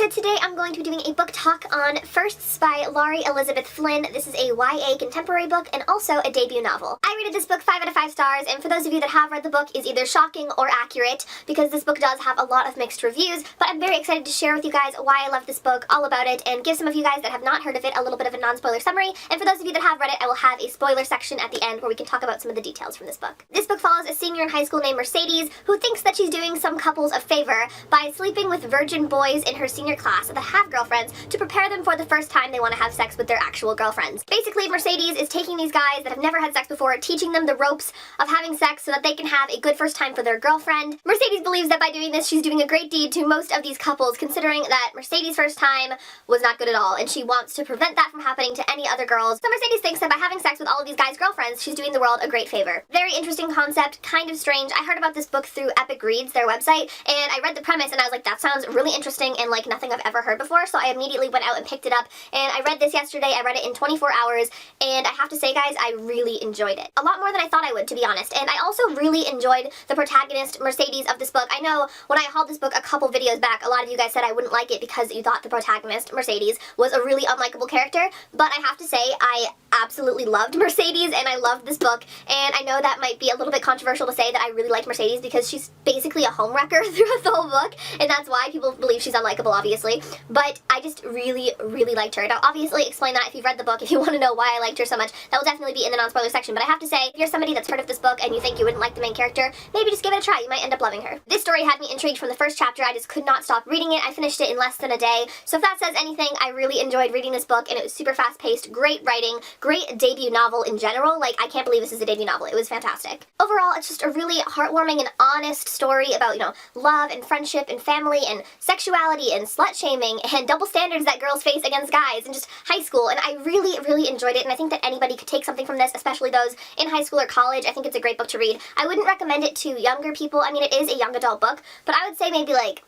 So today I'm going to be doing a book talk on Firsts by Laurie Elizabeth Flynn. This is a YA contemporary book and also a debut novel. I rated this book 5 out of 5 stars, and for those of you that have read the book, is either shocking or accurate because this book does have a lot of mixed reviews, but I'm very excited to share with you guys why I love this book, all about it, and give some of you guys that have not heard of it a little bit of a non-spoiler summary, and for those of you that have read it, I will have a spoiler section at the end where we can talk about some of the details from this book. This book follows a senior in high school named Mercedes who thinks that she's doing some couples a favor by sleeping with virgin boys in her senior class that have girlfriends to prepare them for the first time they want to have sex with their actual girlfriends. Basically, Mercedes is taking these guys that have never had sex before, teaching them the ropes of having sex so that they can have a good first time for their girlfriend. Mercedes believes that by doing this, she's doing a great deed to most of these couples, considering that Mercedes' first time was not good at all, and she wants to prevent that from happening to any other girls. So Mercedes thinks that by having sex with all of these guys' girlfriends, she's doing the world a great favor. Very interesting concept, kind of strange. I heard about this book through Epic Reads, their website, and I read the premise and I was like, that sounds really interesting and like nothing I've ever heard before, so I immediately went out and picked it up, and I read this yesterday. I read it in 24 hours, and I have to say, guys, I really enjoyed it. A lot more than I thought I would, to be honest, and I also really enjoyed the protagonist, Mercedes, of this book. I know when I hauled this book a couple videos back, a lot of you guys said I wouldn't like it because you thought the protagonist, Mercedes, was a really unlikable character, but I have to say, I absolutely loved Mercedes, and I loved this book, and I know that might be a little bit controversial to say that I really liked Mercedes because she's basically a homewrecker throughout the whole book, and that's why people believe she's unlikable, obviously, but I just really liked her. Now, obviously, explain that if you've read the book, if you want to know why I liked her so much, that will definitely be in the non-spoiler section, but I have to say, if you're somebody that's heard of this book and you think you wouldn't like the main character, maybe just give it a try. You might end up loving her. This story had me intrigued from the first chapter. I just could not stop reading it. I finished it in less than a day, so if that says anything, I really enjoyed reading this book, and it was super fast-paced, great writing, great debut novel in general. Like, I can't believe this is a debut novel. It was fantastic. Overall, it's just a really heartwarming and honest story about, love and friendship and family and sexuality and slut-shaming and double standards that girls face against guys and just high school, and I really enjoyed it, and I think that anybody could take something from this, especially those in high school or college. I think it's a great book to read. I wouldn't recommend it to younger people. I mean, it is a young adult book, but I would say maybe like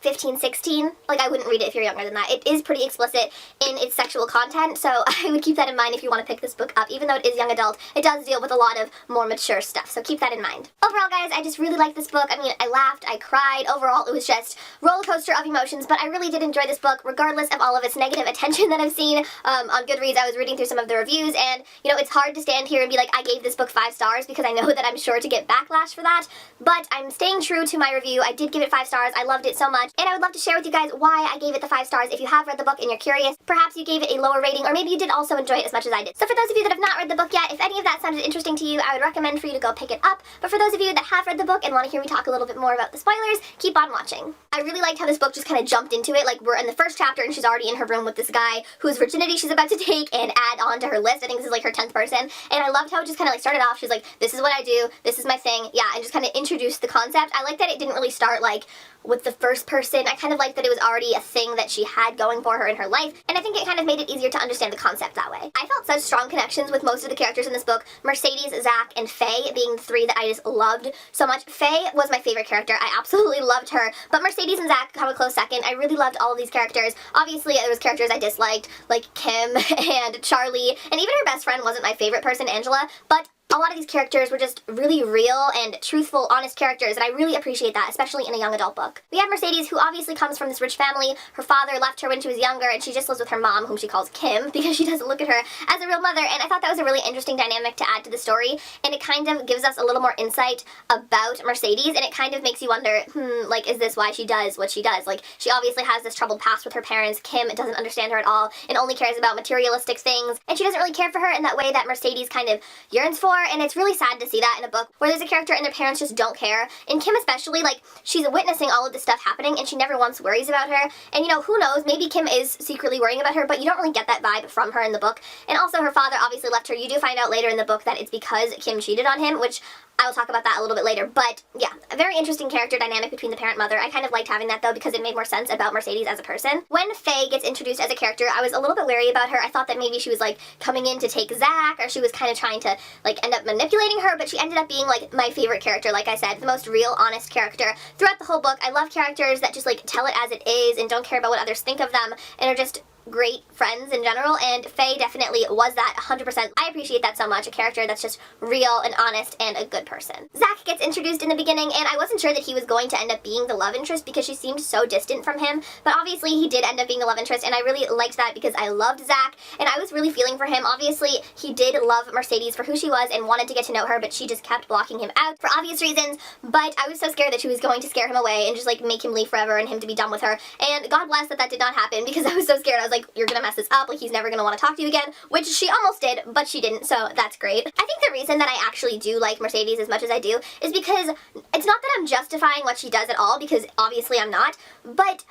15, 16. Like, I wouldn't read it if you're younger than that. It is pretty explicit in its sexual content, so I would keep that in mind if you want to pick this book up. Even though it is young adult, it does deal with a lot of more mature stuff, so keep that in mind. Overall, guys, I just really liked this book. I mean, I laughed, I cried. Overall, it was just roller coaster of emotions, but I really did enjoy this book, regardless of all of its negative attention that I've seen on Goodreads. I was reading through some of the reviews, and, it's hard to stand here and be like, I gave this book 5 stars, because I know that I'm sure to get backlash for that, but I'm staying true to my review. I did give it 5 stars. I loved it so much, and I would love to share with you guys why I gave it the 5 stars. If you have read the book and you're curious, perhaps you gave it a lower rating, or maybe you did also enjoy it as much as I did. So for those of you that have not read the book yet, if any of that sounded interesting to you, I would recommend for you to go pick it up. But for those of you that have read the book and want to hear me talk a little bit more about the spoilers, keep on watching. I really liked how this book just kind of jumped into it. Like, we're in the first chapter and she's already in her room with this guy whose virginity she's about to take and add on to her list. I think this is like her 10th person. And I loved how it just kind of like started off. She's like, this is what I do, this is my thing. Yeah, and just kind of introduced the concept. I like that it didn't really start like with the first person. I kind of like that it was already a thing that she had going for her in her life, and I think it kind of made it easier to understand the concept that way. I felt such strong connections with most of the characters in this book, Mercedes, Zach, and Faye being the 3 that I just loved so much. Faye was my favorite character. I absolutely loved her, but Mercedes and Zach come a close second. I really loved all of these characters. Obviously, there was characters I disliked, like Kim and Charlie, and even her best friend wasn't my favorite person, Angela, but a lot of these characters were just really real and truthful, honest characters, and I really appreciate that, especially in a young adult book. We have Mercedes, who obviously comes from this rich family. Her father left her when she was younger, and she just lives with her mom, whom she calls Kim, because she doesn't look at her as a real mother, and I thought that was a really interesting dynamic to add to the story, and it kind of gives us a little more insight about Mercedes, and it kind of makes you wonder, like, is this why she does what she does? Like, she obviously has this troubled past with her parents. Kim doesn't understand her at all, and only cares about materialistic things, and she doesn't really care for her in that way that Mercedes kind of yearns for, and it's really sad to see that in a book where there's a character and their parents just don't care. And Kim especially, like, she's witnessing all of this stuff happening and she never once worries about her. And who knows, maybe Kim is secretly worrying about her, but you don't really get that vibe from her in the book. And also her father obviously left her. You do find out later in the book that it's because Kim cheated on him, which I will talk about that a little bit later, but yeah, a very interesting character dynamic between the parent-mother. I kind of liked having that, though, because it made more sense about Mercedes as a person. When Faye gets introduced as a character, I was a little bit wary about her. I thought that maybe she was, like, coming in to take Zach, or she was kind of trying to, like, end up manipulating her, but she ended up being, like, my favorite character, like I said, the most real, honest character throughout the whole book. I love characters that just, like, tell it as it is and don't care about what others think of them, and are just great friends in general, and Faye definitely was that 100%. I appreciate that so much, a character that's just real and honest and a good person. Zach gets introduced in the beginning, and I wasn't sure that he was going to end up being the love interest because she seemed so distant from him, but obviously he did end up being the love interest, and I really liked that because I loved Zach, and I was really feeling for him. Obviously, he did love Mercedes for who she was and wanted to get to know her, but she just kept blocking him out for obvious reasons, but I was so scared that she was going to scare him away and just like make him leave forever and him to be done with her, and God bless that that did not happen because I was so scared. I was like, you're gonna mess this up, like he's never gonna want to talk to you again, which she almost did, but she didn't, so that's great. I think the reason that I actually do like Mercedes as much as I do is because it's not that I'm justifying what she does at all, because obviously I'm not, but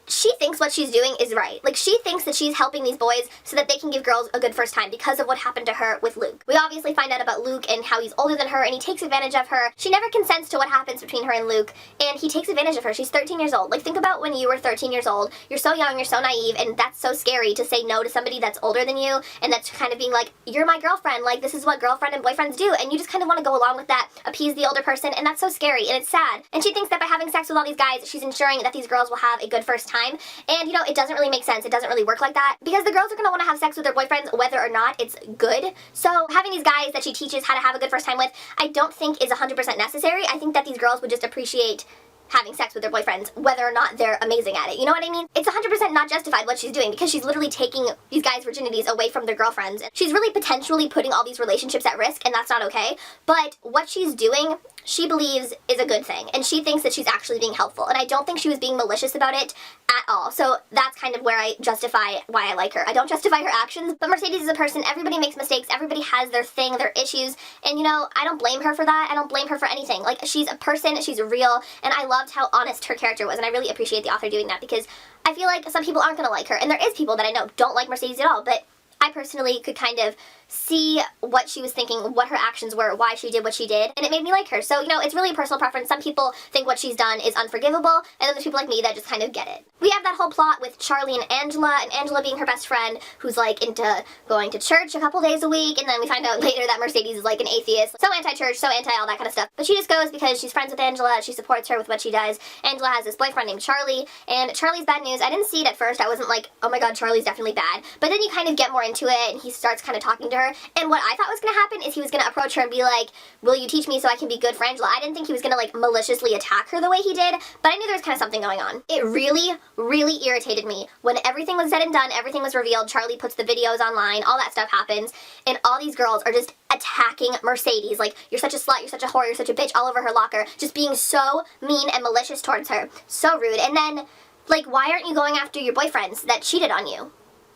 she thinks what she's doing is right. Like, she thinks that she's helping these boys so that they can give girls a good first time because of what happened to her with Luke. We obviously find out about Luke and how he's older than her and he takes advantage of her. She never consents to what happens between her and Luke, and he takes advantage of her. She's 13 years old. Like, think about when you were 13 years old. You're so young, you're so naive, and that's so scary to say no to somebody that's older than you, and that's kind of being like, you're my girlfriend, like, this is what girlfriend and boyfriends do, and you just kind of want to go along with that, appease the older person, and that's so scary, and it's sad. And she thinks that by having sex with all these guys, she's ensuring that these girls will have a good first time, and you know, it doesn't really make sense. It doesn't really work like that because the girls are going to want to have sex with their boyfriends whether or not it's good. So having these guys that she teaches how to have a good first time with, I don't think is 100% necessary. I think that these girls would just appreciate having sex with their boyfriends whether or not they're amazing at it. You know what I mean? It's 100% not justified what she's doing because she's literally taking these guys' virginities away from their girlfriends. She's really potentially putting all these relationships at risk, and that's not okay. But what she's doing, she believes is a good thing, and she thinks that she's actually being helpful, and I don't think she was being malicious about it at all. So that's kind of where I justify why I like her. I don't justify her actions, but Mercedes is a person. Everybody makes mistakes. Everybody has their thing, their issues, and you know, I don't blame her for that. I don't blame her for anything. Like, she's a person, she's real, and I loved how honest her character was, and I really appreciate the author doing that because I feel like some people aren't gonna like her, and there is people that I know don't like Mercedes at all, but I personally could kind of see what she was thinking, what her actions were, why she did what she did, and it made me like her. So, you know, it's really a personal preference. Some people think what she's done is unforgivable, and then there's people like me that just kind of get it. We have that whole plot with Charlie and Angela being her best friend, who's like into going to church a couple days a week, and then we find out later that Mercedes is like an atheist, so anti-church, so anti all that kind of stuff. But she just goes because she's friends with Angela, she supports her with what she does. Angela has this boyfriend named Charlie, and Charlie's bad news. I didn't see it at first. I wasn't like, oh my god, Charlie's definitely bad. But then you kind of get more into it, and he starts kind of talking to her, and what I thought was going to happen is he was going to approach her and be like, will you teach me so I can be good for Angela? I didn't think he was going to like maliciously attack her the way he did, but I knew there was kind of something going on. It really, really irritated me when everything was said and done, everything was revealed, Charlie puts the videos online, all that stuff happens, and all these girls are just attacking Mercedes, like, you're such a slut, you're such a whore, you're such a bitch, all over her locker, just being so mean and malicious towards her. So rude. And then, like, why aren't you going after your boyfriends that cheated on you?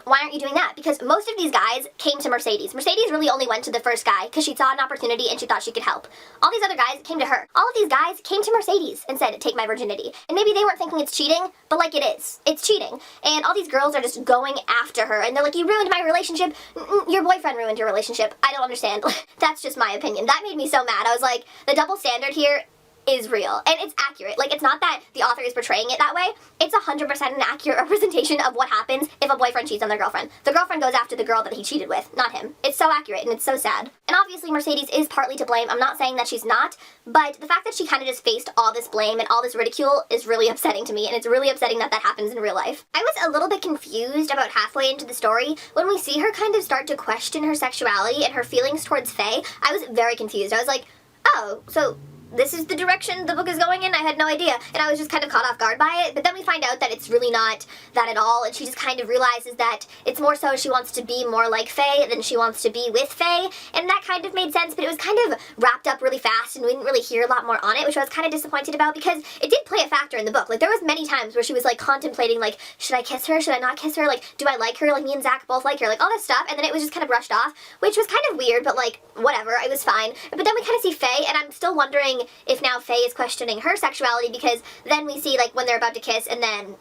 Why aren't you doing that? Because most of these guys came to Mercedes. Mercedes really only went to the first guy because she saw an opportunity and she thought she could help. All these other guys came to her. All of these guys came to Mercedes and said, take my virginity. And maybe they weren't thinking it's cheating, but like it is. It's cheating. And all these girls are just going after her and they're like, you ruined my relationship. Your boyfriend ruined your relationship. I don't understand. That's just my opinion. That made me so mad. I was like, the double standard here is real, and it's accurate. Like, it's not that the author is portraying it that way. It's 100% an accurate representation of what happens if a boyfriend cheats on their girlfriend. The girlfriend goes after the girl that he cheated with, not him. It's so accurate, and it's so sad. And obviously Mercedes is partly to blame. I'm not saying that she's not, but the fact that she kind of just faced all this blame and all this ridicule is really upsetting to me, and it's really upsetting that that happens in real life. I was a little bit confused about halfway into the story when we see her kind of start to question her sexuality and her feelings towards Faye. I was very confused. I was like, oh, so this is the direction the book is going in? I had no idea. And I was just kind of caught off guard by it. But then we find out that it's really not that at all. And she just kind of realizes that it's more so she wants to be more like Faye than she wants to be with Faye. And that kind of made sense. But it was kind of wrapped up really fast and we didn't really hear a lot more on it, which I was kind of disappointed about because it did play a factor in the book. Like, there was many times where she was like contemplating, like, should I kiss her? Should I not kiss her? Like, do I like her? Like, me and Zach both like her. Like, all this stuff. And then it was just kind of brushed off, which was kind of weird, but like, whatever. It was fine. But then we kind of see Faye, and I'm still wondering if now Faye is questioning her sexuality, because then we see, like, when they're about to kiss, and then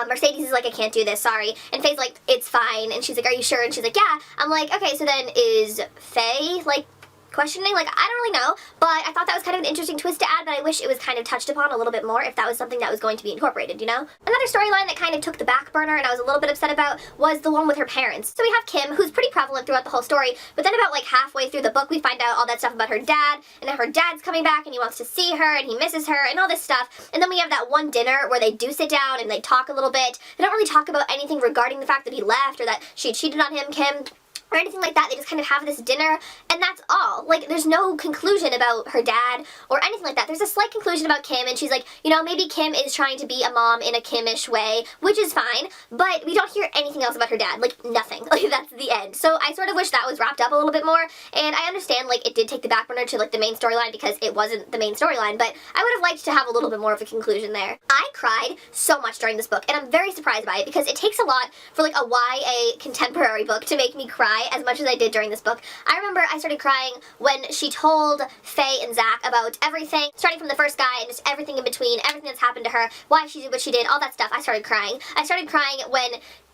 Mercedes is like, I can't do this, sorry. And Faye's like, it's fine. And she's like, are you sure? And she's like, yeah. I'm like, okay, so then is Faye, like, questioning. Like, I don't really know, but I thought that was kind of an interesting twist to add, but I wish it was kind of touched upon a little bit more if that was something that was going to be incorporated, you know? Another storyline that kind of took the back burner and I was a little bit upset about was the one with her parents. So we have Kim, who's pretty prevalent throughout the whole story, but then about like halfway through the book we find out all that stuff about her dad, and then her dad's coming back and he wants to see her and he misses her and all this stuff. And then we have that one dinner where they do sit down and they talk a little bit. They don't really talk about anything regarding the fact that he left or that she cheated on him, Kim, or anything like that. They just kind of have this dinner, and that's all. Like, there's no conclusion about her dad or anything like that. There's a slight conclusion about Kim, and she's like, you know, maybe Kim is trying to be a mom in a Kim-ish way, which is fine, but we don't hear anything else about her dad. Like, nothing. Like, that's the end. So I sort of wish that was wrapped up a little bit more, and I understand, like, it did take the back burner to, like, the main storyline because it wasn't the main storyline, but I would have liked to have a little bit more of a conclusion there. I cried so much during this book, and I'm very surprised by it because it takes a lot for, like, a YA contemporary book to make me cry as much as I did during this book. I remember I started crying when she told Faye and Zach about everything, starting from the first guy and just everything in between, everything that's happened to her, why she did what she did, all that stuff. I started crying. I started crying when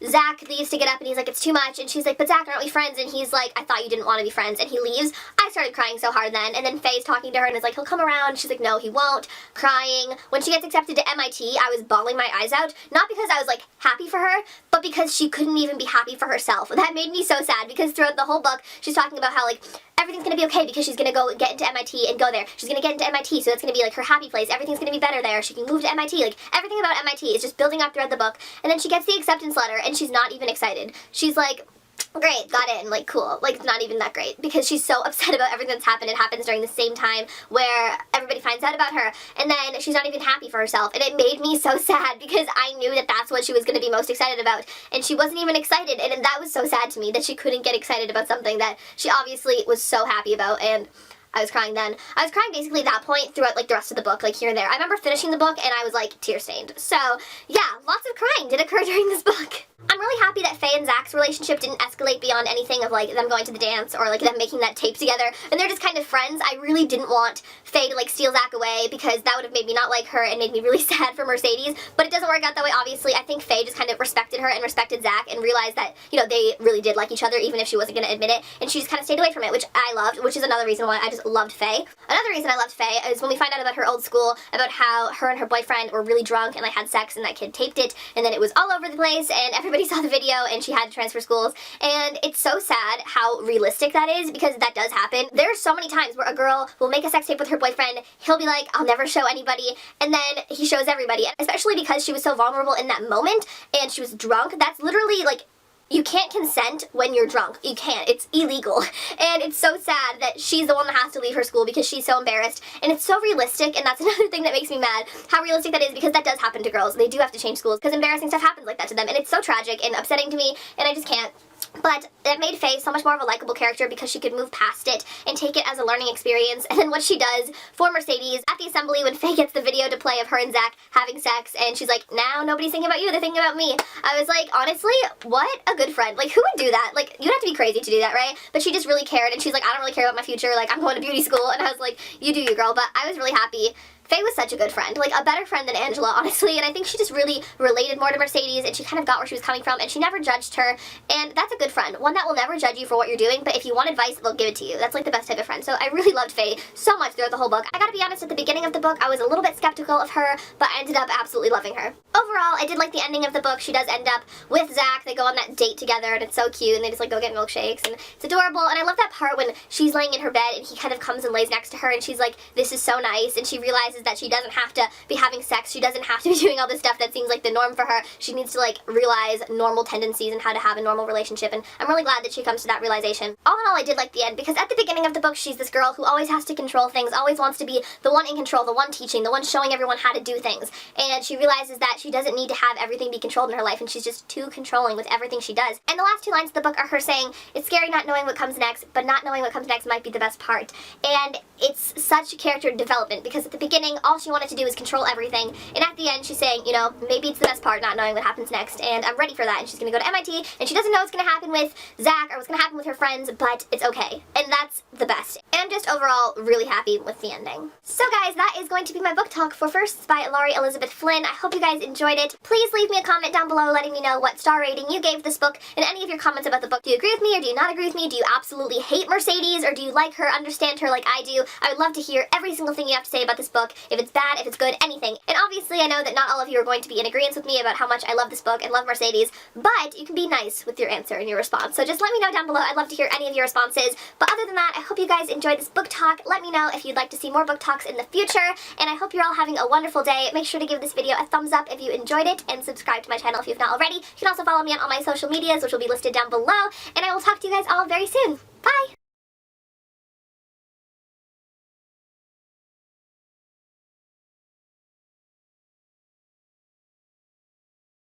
Zach leaves to get up and he's like, it's too much, and she's like, but Zach, aren't we friends? And he's like, I thought you didn't want to be friends, and he leaves. I started crying so hard then, and then Faye's talking to her and is like, he'll come around. She's like, no, he won't. Crying. When she gets accepted to MIT, I was bawling my eyes out, not because I was like happy for her, but because she couldn't even be happy for herself. That made me so sad because throughout the whole book, she's talking about how like everything's gonna be okay because she's gonna go get into MIT and go there. She's gonna get into MIT, so it's gonna be like her happy place. Everything's gonna be better there. She can move to MIT. Like, everything about MIT is just building up throughout the book. And then she gets the acceptance letter and she's not even excited. She's like, great, got in, like, cool. Like, it's not even that great because she's so upset about everything that's happened. It happens during the same time where everybody finds out about her, and then she's not even happy for herself, and it made me so sad because I knew that that's what she was going to be most excited about, and she wasn't even excited, and that was so sad to me that she couldn't get excited about something that she obviously was so happy about, and I was crying then. I was crying basically at that point throughout like the rest of the book, like here and there. I remember finishing the book and I was like tear-stained. So yeah, lots of crying did occur during this book. I'm really happy that Faye and Zach's relationship didn't escalate beyond anything of like them going to the dance or like them making that tape together, and they're just kind of friends. I really didn't want Faye to like steal Zach away because that would have made me not like her and made me really sad for Mercedes, but it doesn't work out that way, obviously. I think Faye just kind of respected her and respected Zach and realized that, you know, they really did like each other even if she wasn't going to admit it, and she just kind of stayed away from it, which I loved, which is another reason why I just loved Faye. Another reason I loved Faye is when we find out about her old school, about how her and her boyfriend were really drunk and like had sex and that kid taped it, and then it was all over the place and everybody saw the video and she had to transfer schools, and it's so sad how realistic that is because that does happen. There's so many times where a girl will make a sex tape with her boyfriend, he'll be like, I'll never show anybody, and then he shows everybody, especially because she was so vulnerable in that moment and she was drunk. That's literally like, you can't consent when you're drunk. You can't. It's illegal. And it's so sad that she's the one that has to leave her school because she's so embarrassed. And it's so realistic, and that's another thing that makes me mad, how realistic that is, because that does happen to girls. They do have to change schools because embarrassing stuff happens like that to them. And it's so tragic and upsetting to me, and I just can't. But it made Faye so much more of a likable character because she could move past it and take it as a learning experience. And then what she does for Mercedes at the assembly when Faye gets the video to play of her and Zach having sex, and she's like, now nobody's thinking about you, they're thinking about me. I was like, honestly, what a good friend. Like, who would do that? Like, you'd have to be crazy to do that, right? But she just really cared, and she's like, I don't really care about my future, like, I'm going to beauty school. And I was like, you do you, girl. But I was really happy. Faye was such a good friend, like a better friend than Angela, honestly, and I think she just really related more to Mercedes, and she kind of got where she was coming from, and she never judged her, and that's a good friend. One that will never judge you for what you're doing, but if you want advice, they'll give it to you. That's like the best type of friend. So I really loved Faye so much throughout the whole book. I gotta be honest, at the beginning of the book, I was a little bit skeptical of her, but I ended up absolutely loving her. Overall, I did like the ending of the book. She does end up with Zach. They go on that date together, and it's so cute, and they just like go get milkshakes, and it's adorable, and I love that part when she's laying in her bed, and he kind of comes and lays next to her, and she's like, this is so nice, and she realizes that she doesn't have to be having sex. She doesn't have to be doing all this stuff that seems like the norm for her. She needs to like realize normal tendencies and how to have a normal relationship, and I'm really glad that she comes to that realization. All in all, I did like the end because at the beginning of the book, she's this girl who always has to control things, always wants to be the one in control, the one teaching, the one showing everyone how to do things, and she realizes that she doesn't need to have everything be controlled in her life, and she's just too controlling with everything she does. And the last two lines of the book are her saying, it's scary not knowing what comes next, but not knowing what comes next might be the best part. And it's such character development because at the beginning, all she wanted to do was control everything, and at the end she's saying, you know, maybe it's the best part not knowing what happens next, and I'm ready for that, and she's gonna go to MIT, and she doesn't know what's gonna happen with Zach or what's gonna happen with her friends, but it's okay, and that's the best. And and I'm just overall really happy with the ending. So guys, that is going to be my book talk for Firsts by Laurie Elizabeth Flynn. I hope you guys enjoyed it. Please leave me a comment down below letting me know what star rating you gave this book and any of your comments about the book. Do you agree with me or do you not agree with me? Do you absolutely hate Mercedes or do you like her, understand her like I do? I would love to hear every single thing you have to say about this book, if it's bad, if it's good, anything. And obviously I know that not all of you are going to be in agreement with me about how much I love this book and love Mercedes, but you can be nice with your answer and your response. So just let me know down below. I'd love to hear any of your responses. But other than that, I hope you guys enjoyed this book talk. Let me know if you'd like to see more book talks in the future, and I hope you're all having a wonderful day. Make sure to give this video a thumbs up if you enjoyed it, and subscribe to my channel if you've not already. You can also follow me on all my social medias, which will be listed down below, and I will talk to you guys all very soon. Bye!